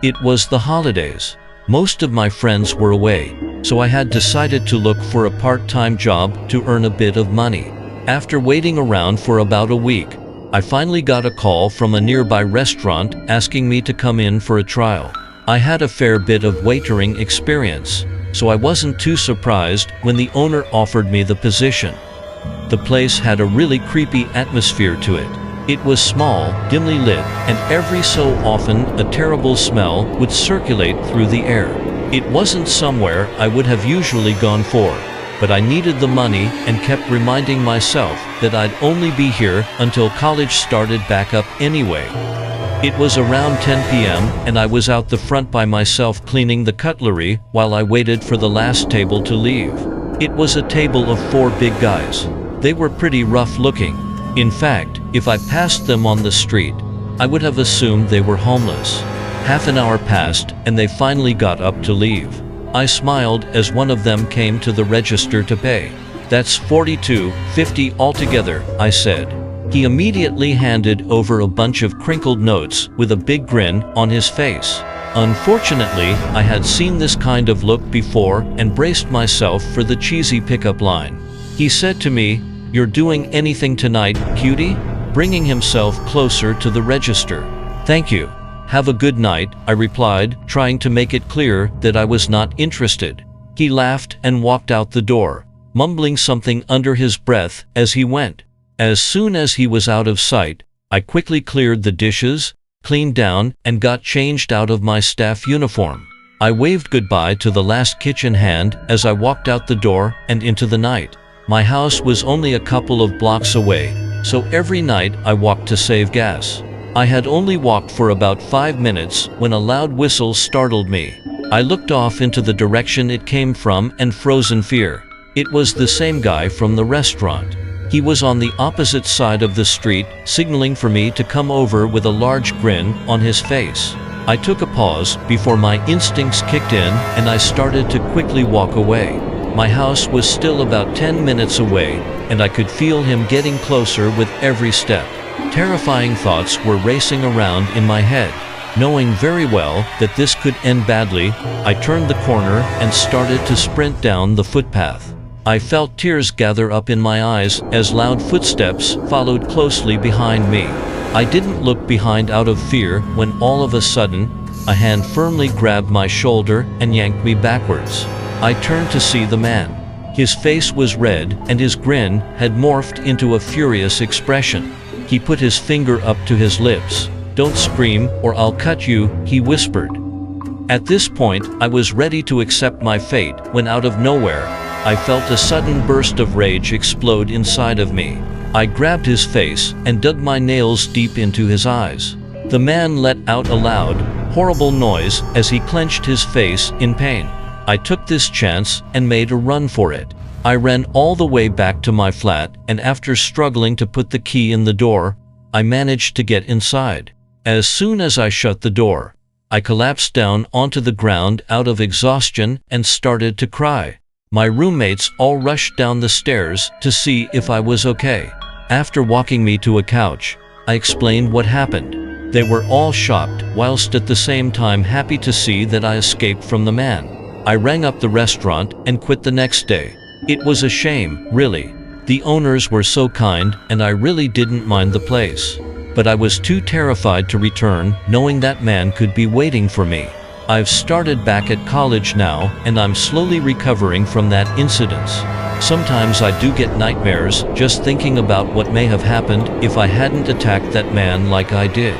It was the holidays. Most of my friends were away, so I had decided to look for a part-time job to earn a bit of money. After waiting around for about a week, I finally got a call from a nearby restaurant asking me to come in for a trial. I had a fair bit of waitering experience, so I wasn't too surprised when the owner offered me the position. The place had a really creepy atmosphere to it. It was small, dimly lit, and every so often a terrible smell would circulate through the air. It wasn't somewhere I would have usually gone for, but I needed the money and kept reminding myself that I'd only be here until college started back up anyway. It was around 10 p.m. and I was out the front by myself cleaning the cutlery while I waited for the last table to leave. It was a table of 4 big guys. They were pretty rough looking. In fact, if I passed them on the street, I would have assumed they were homeless. Half an hour passed and they finally got up to leave. I smiled as one of them came to the register to pay. "That's $42.50 altogether," I said. He immediately handed over a bunch of crinkled notes with a big grin on his face. Unfortunately, I had seen this kind of look before and braced myself for the cheesy pickup line. He said to me, "You're doing anything tonight, cutie?" bringing himself closer to the register. "Thank you. Have a good night," I replied, trying to make it clear that I was not interested. He laughed and walked out the door, mumbling something under his breath as he went. As soon as he was out of sight, I quickly cleared the dishes, cleaned down, and got changed out of my staff uniform. I waved goodbye to the last kitchen hand as I walked out the door and into the night. My house was only a couple of blocks away, so every night I walked to save gas. I had only walked for about 5 minutes when a loud whistle startled me. I looked off into the direction it came from and froze in fear. It was the same guy from the restaurant. He was on the opposite side of the street, signaling for me to come over with a large grin on his face. I took a pause before my instincts kicked in and I started to quickly walk away. My house was still about 10 minutes away, and I could feel him getting closer with every step. Terrifying thoughts were racing around in my head. Knowing very well that this could end badly, I turned the corner and started to sprint down the footpath. I felt tears gather up in my eyes as loud footsteps followed closely behind me. I didn't look behind out of fear when all of a sudden, a hand firmly grabbed my shoulder and yanked me backwards. I turned to see the man. His face was red and his grin had morphed into a furious expression. He put his finger up to his lips. "Don't scream or I'll cut you," he whispered. At this point, I was ready to accept my fate when out of nowhere, I felt a sudden burst of rage explode inside of me. I grabbed his face and dug my nails deep into his eyes. The man let out a loud, horrible noise as he clenched his face in pain. I took this chance and made a run for it. I ran all the way back to my flat, and after struggling to put the key in the door, I managed to get inside. As soon as I shut the door, I collapsed down onto the ground out of exhaustion and started to cry. My roommates all rushed down the stairs to see if I was okay. After walking me to a couch, I explained what happened. They were all shocked, whilst at the same time happy to see that I escaped from the man. I rang up the restaurant and quit the next day. It was a shame, really. The owners were so kind, and I really didn't mind the place. But I was too terrified to return, knowing that man could be waiting for me. I've started back at college now, and I'm slowly recovering from that incident. Sometimes I do get nightmares just thinking about what may have happened if I hadn't attacked that man like I did.